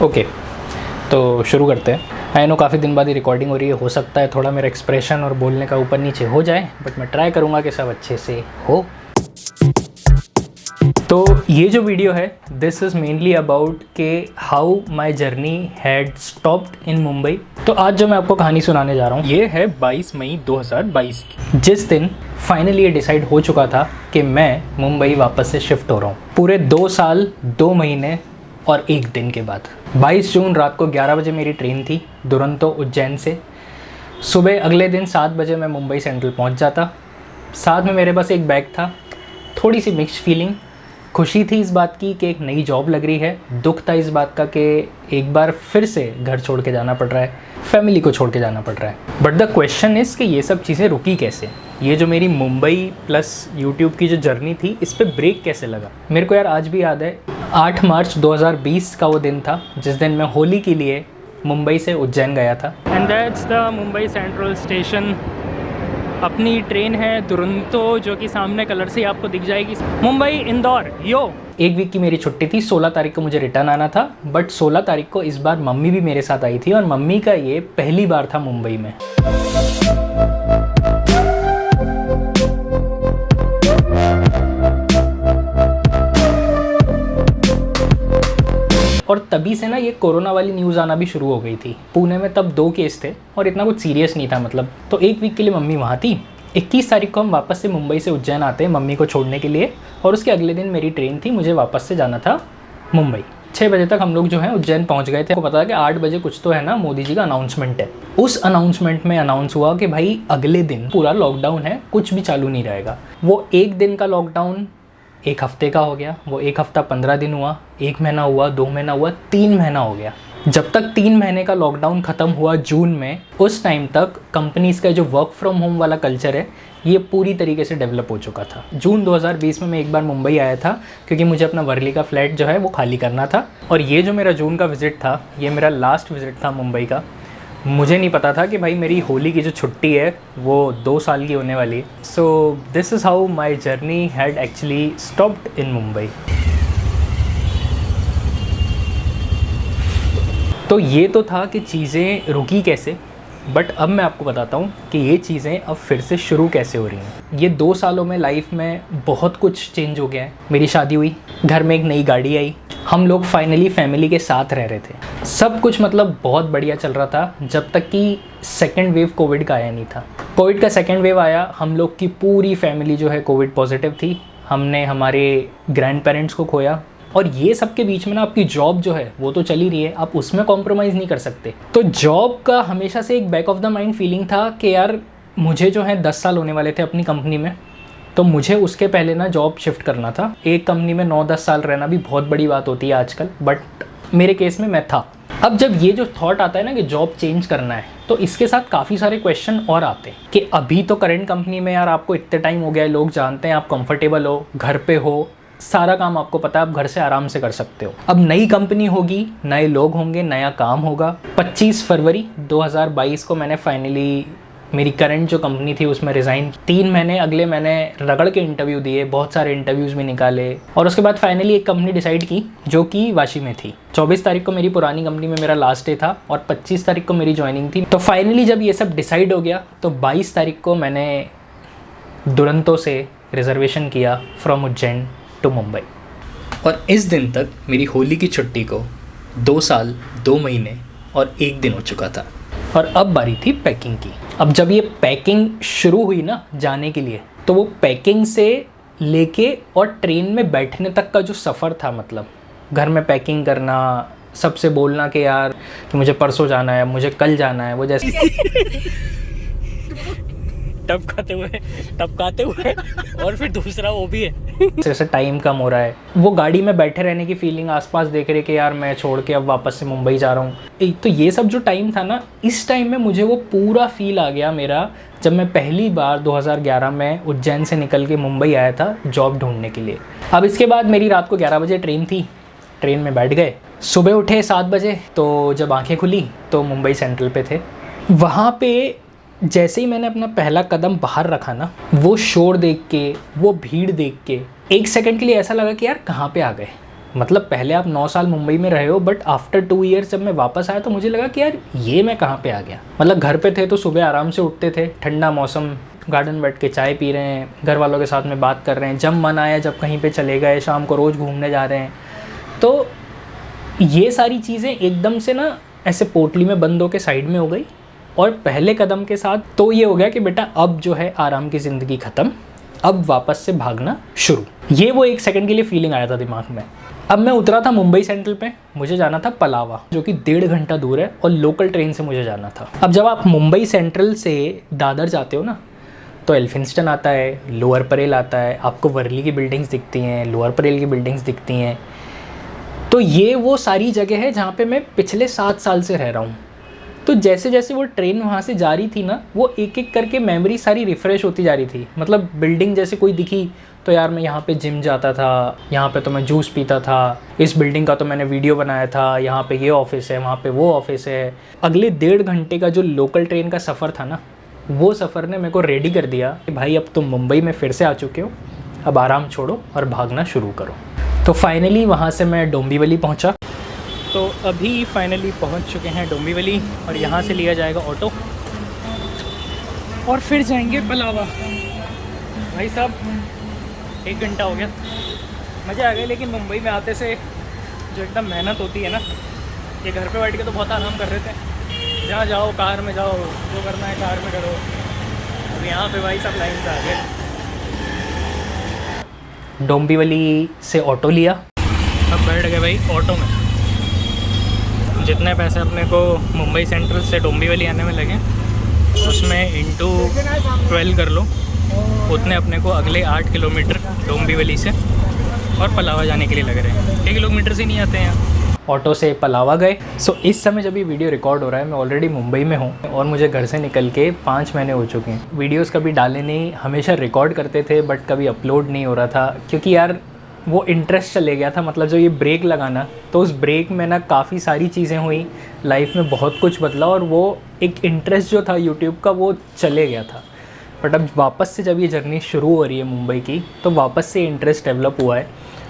Okay, तो शुरू करते हैं। आई नो काफ़ी दिन बाद ही रिकॉर्डिंग हो रही है, हो सकता है थोड़ा मेरा एक्सप्रेशन और बोलने का ऊपर नीचे हो जाए, बट मैं ट्राई करूँगा कि सब अच्छे से हो। तो ये जो वीडियो है दिस इज़ मेनली अबाउट के how my journey had stopped in Mumbai. तो आज जो मैं आपको कहानी सुनाने जा रहा हूँ ये है 22 मई 2022 की, जिस दिन फाइनली ये डिसाइड हो चुका था कि मैं मुंबई वापस से शिफ्ट हो रहा हूँ। पूरे 2 साल 2 महीने और 1 दिन के बाद 22 जून रात को 11 बजे मेरी ट्रेन थी दुरंतो उज्जैन से। सुबह अगले दिन 7 बजे मैं मुंबई सेंट्रल पहुँच जाता। साथ में मेरे पास एक बैग था। थोड़ी सी मिक्स्ड फीलिंग, खुशी थी इस बात की कि एक नई जॉब लग रही है, दुख था इस बात का कि एक बार फिर से घर छोड़ के जाना पड़ रहा है, फैमिली को छोड़ के जाना पड़ रहा है। बट द क्वेश्चन इज़ कि ये सब चीज़ें रुकी कैसे। ये जो मेरी मुंबई प्लस यूट्यूब की जो जर्नी थी इस पर ब्रेक कैसे लगा। मेरे को यार आज भी याद है 8 मार्च 2020 का वो दिन था जिस दिन मैं होली के लिए मुंबई से उज्जैन गया था। And that's the Mumbai central station. अपनी ट्रेन है दुरंतो जो कि सामने कलर से आपको दिख जाएगी, मुंबई इंदौर यो। 1 वीक की मेरी छुट्टी थी, 16 तारीख को मुझे रिटर्न आना था, बट 16 तारीख को इस बार मम्मी भी मेरे साथ आई थी और मम्मी का ये पहली बार था मुंबई में। और तभी से ना ये कोरोना वाली न्यूज़ आना भी शुरू हो गई थी। पुणे में तब 2 केस थे और इतना कुछ सीरियस नहीं था मतलब। तो 1 वीक के लिए मम्मी वहाँ थी। 21 तारीख को हम वापस से मुंबई से उज्जैन आते हैं मम्मी को छोड़ने के लिए, और उसके अगले दिन मेरी ट्रेन थी, मुझे वापस से जाना था मुंबई। 6 बजे तक हम लोग जो है उज्जैन पहुँच गए थे। आपको पता है कि 8 बजे कुछ तो है ना, मोदी जी का अनाउंसमेंट है। उस अनाउंसमेंट में अनाउंस हुआ कि भाई अगले दिन पूरा लॉकडाउन है, कुछ भी चालू नहीं रहेगा। वो 1 दिन का लॉकडाउन 1 हफ्ते का हो गया, वो 1 हफ्ता 15 दिन हुआ, 1 महीना हुआ, 2 महीना हुआ, 3 महीना हो गया। जब तक 3 महीने का लॉकडाउन ख़त्म हुआ जून में, उस टाइम तक कंपनीज़ का जो वर्क फ्रॉम होम वाला कल्चर है ये पूरी तरीके से डेवलप हो चुका था। जून 2020 में मैं एक बार मुंबई आया था क्योंकि मुझे अपना वर्ली का फ्लैट जो है वो खाली करना था, और ये जो मेरा जून का विज़िट था ये मेरा लास्ट विज़िट था मुंबई का। मुझे नहीं पता था कि भाई मेरी होली की जो छुट्टी है वो 2 साल की होने वाली है। So this is how my journey had actually stopped in Mumbai. तो ये तो था कि चीज़ें रुकी कैसे, बट अब मैं आपको बताता हूँ कि ये चीज़ें अब फिर से शुरू कैसे हो रही हैं। ये 2 सालों में लाइफ में बहुत कुछ चेंज हो गया है। मेरी शादी हुई, घर में एक नई गाड़ी आई, हम लोग फाइनली फैमिली के साथ रह रहे थे। सब कुछ मतलब बहुत बढ़िया चल रहा था जब तक कि सेकेंड वेव कोविड का आया नहीं था। कोविड का सेकेंड वेव आया, हम लोग की पूरी फैमिली जो है कोविड पॉजिटिव थी। हमने हमारे ग्रैंड पेरेंट्स को खोया, और ये सब के बीच में ना आपकी जॉब जो है वो तो चल ही रही है, आप उसमें कॉम्प्रोमाइज़ नहीं कर सकते। तो जॉब का हमेशा से एक back of the mind feeling था कि यार मुझे जो है 10 साल होने वाले थे अपनी कंपनी में, तो मुझे उसके पहले ना जॉब शिफ्ट करना था। एक कंपनी में 9-10 साल रहना भी बहुत बड़ी बात होती है आजकल, बट मेरे केस में मैं था। अब जब ये जो थॉट आता है ना कि जॉब चेंज करना है, तो इसके साथ काफ़ी सारे क्वेश्चन और आते हैं कि अभी तो करंट कंपनी में यार आपको इतने टाइम हो गया है, लोग जानते हैं, आप कंफर्टेबल हो, घर पे हो, सारा काम आपको पता है, आप घर से आराम से कर सकते हो। अब नई कंपनी होगी, नए लोग होंगे, नया काम होगा। 25 फरवरी 2022 को मैंने फाइनली मेरी करंट जो कंपनी थी उसमें रिज़ाइन। 3 महीने अगले मैंने रगड़ के इंटरव्यू दिए, बहुत सारे इंटरव्यूज़ भी निकाले, और उसके बाद फाइनली एक कंपनी डिसाइड की जो कि वाशी में थी। 24 तारीख को मेरी पुरानी कंपनी में मेरा लास्ट डे था और 25 तारीख को मेरी ज्वाइनिंग थी। तो फाइनली जब ये सब डिसाइड हो गया तो 22 तारीख को मैंने दुरंतो से रिजर्वेशन किया फ्रॉम उज्जैन टू मुंबई। और इस दिन तक मेरी होली की छुट्टी को 2 साल 2 महीने और 1 दिन हो चुका था, और अब बारी थी पैकिंग की। अब जब ये पैकिंग शुरू हुई ना जाने के लिए, तो वो पैकिंग से लेके और ट्रेन में बैठने तक का जो सफ़र था, मतलब घर में पैकिंग करना, सबसे बोलना कि यार कि मुझे परसों जाना है, मुझे कल जाना है, वो जैसे टपकाते हुए और फिर दूसरा वो भी है जैसे टाइम कम हो रहा है, वो गाड़ी में बैठे रहने की फीलिंग, आसपास देख रहे कि यार मैं छोड़ के अब वापस से मुंबई जा रहा हूँ। तो ये सब जो टाइम था ना, इस टाइम में मुझे वो पूरा फील आ गया मेरा, जब मैं पहली बार 2011 में उज्जैन से निकल के मुंबई आया था जॉब ढूंढने के लिए। अब इसके बाद मेरी रात को 11 बजे ट्रेन थी, ट्रेन में बैठ गए, सुबह उठे 7 बजे, तो जब आँखें खुली तो मुंबई सेंट्रल पे थे। वहाँ पे जैसे ही मैंने अपना पहला कदम बाहर रखा ना, वो शोर देख के, वो भीड़ देख के 1 सेकंड के लिए ऐसा लगा कि यार कहाँ पे आ गए। मतलब पहले आप 9 साल मुंबई में रहे हो, बट आफ्टर 2 ईयर्स जब मैं वापस आया तो मुझे लगा कि यार ये मैं कहाँ पे आ गया। मतलब घर पे थे तो सुबह आराम से उठते थे, ठंडा मौसम, गार्डन बैठ के चाय पी रहे हैं, घर वालों के साथ में बात कर रहे हैं, जब मन आया जब कहीं पे चले गए, शाम को रोज़ घूमने जा रहे हैं। तो ये सारी चीज़ें एकदम से ना ऐसे पोटली में बंद होकर साइड में हो गई। और पहले कदम के साथ तो ये हो गया कि बेटा अब जो है आराम की ज़िंदगी ख़त्म, अब वापस से भागना शुरू। ये वो 1 सेकंड के लिए फीलिंग आया था दिमाग में। अब मैं उतरा था मुंबई सेंट्रल पे, मुझे जाना था पलावा, जो कि 1.5 घंटा दूर है, और लोकल ट्रेन से मुझे जाना था। अब जब आप मुंबई सेंट्रल से दादर जाते हो ना, तो एल्फिंस्टन आता है, लोअर परेल आता है, आपको वर्ली की बिल्डिंग्स दिखती हैं, लोअर परेल की बिल्डिंग्स दिखती हैं। तो ये वो सारी जगह है जहाँ पे मैं पिछले 7 साल से रह रहा हूँ। तो जैसे जैसे वो ट्रेन वहाँ से जा रही थी ना, वो एक एक करके मेमोरी सारी रिफ़्रेश होती जा रही थी। मतलब बिल्डिंग जैसे कोई दिखी तो यार मैं यहाँ पे जिम जाता था, यहाँ पे तो मैं जूस पीता था, इस बिल्डिंग का तो मैंने वीडियो बनाया था, यहाँ पे ये ऑफिस है, वहाँ पे वो ऑफिस है। अगले 1.5 घंटे का जो लोकल ट्रेन का सफ़र था ना, वो सफ़र ने मेरे को रेडी कर दिया कि भाई अब तुम मुंबई में फिर से आ चुके हो, अब आराम छोड़ो और भागना शुरू करो। तो फाइनली वहाँ से मैं डोंबिवली पहुँचा। तो अभी फाइनली पहुँच चुके हैं डोंबिवली, और यहाँ से लिया जाएगा ऑटो और फिर जाएंगे पलावा। भाई साहब 1 घंटा हो गया, मज़ा आ गया। लेकिन मुंबई में आते से जो एकदम मेहनत होती है ना, ये घर पे बैठ के तो बहुत आराम कर रहे थे, जहाँ जाओ कार में जाओ, जो करना है कार में करो। अब यहाँ पे भाई सब लाइन से आ गए। डोंबिवली से ऑटो लिया, अब बैठ गए भाई ऑटो में। जितने पैसे अपने को मुंबई सेंट्रल से डोंबिवली आने में लगे, उसमें इंटू 12 कर लो, उतने अपने को अगले 8 किलोमीटर डोंबिवली से और पलावा जाने के लिए लग रहे हैं। 1 किलोमीटर से नहीं आते हैं। ऑटो से पलावा गए। सो इस समय जब ये वीडियो रिकॉर्ड हो रहा है, मैं ऑलरेडी मुंबई में हूँ और मुझे घर से निकल के 5 महीने हो चुके हैं। वीडियोस कभी डाले नहीं, हमेशा रिकॉर्ड करते थे बट कभी अपलोड नहीं हो रहा था, क्योंकि यार वो इंटरेस्ट चले गया था। मतलब जो ये ब्रेक लगाना, तो उस ब्रेक में ना काफ़ी सारी चीज़ें हुई, लाइफ में बहुत कुछ बदला, और वो एक इंटरेस्ट जो था यूट्यूब का वो चले गया था। बट अब वापस से जब ये जर्नी शुरू हो रही है मुंबई की, तो वापस से इंटरेस्ट डेवलप हुआ है।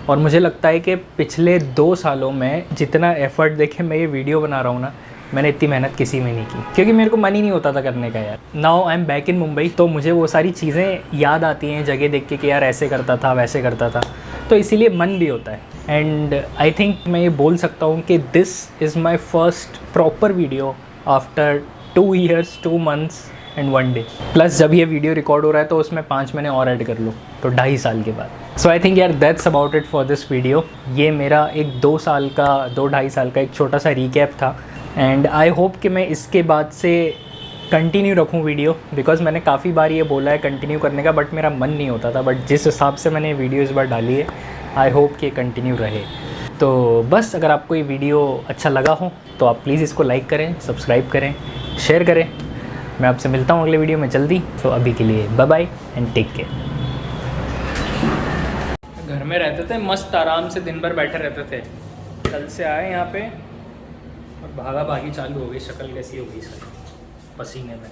और मुझे लगता है कि पिछले 2 सालों में जितना एफ़र्ट देखे मैं ये वीडियो बना रहा हूँ ना, मैंने इतनी मेहनत किसी में नहीं की, क्योंकि मेरे को मन ही नहीं होता था करने का यार। Now I am back in Mumbai, तो मुझे वो सारी चीज़ें याद आती हैं जगह देख के कि यार ऐसे करता था वैसे करता था, तो इसीलिए मन भी होता है। एंड आई थिंक मैं ये बोल सकता हूँ कि this is my first proper video after 2 years 2 months and 1 day। Plus जब ये वीडियो रिकॉर्ड हो रहा है तो उसमें 5 महीने और ऐड कर लो, तो 2.5 साल के बाद। सो आई थिंक यार that's about it for this video. ये मेरा एक 2-2.5 साल का एक छोटा सा रिकैप था, एंड आई होप कि मैं इसके बाद से कंटिन्यू रखूं वीडियो, बिकॉज मैंने काफ़ी बार ये बोला है कंटिन्यू करने का, बट मेरा मन नहीं होता था। बट जिस हिसाब से मैंने वीडियो इस बार डाली है, आई होप कि कंटिन्यू रहे। तो बस अगर आपको ये वीडियो अच्छा लगा हो तो आप प्लीज़ इसको लाइक करें, सब्सक्राइब करें, शेयर करें। मैं आपसे मिलता हूँ अगले वीडियो में जल्दी। तो अभी के लिए bye bye and take care. घर में रहते थे, मस्त आराम से दिन भर बैठे रहते थे। कल से आए यहाँ पे और भागा भागी चालू हो गई। शक्ल कैसी हो गई सर, पसीने में।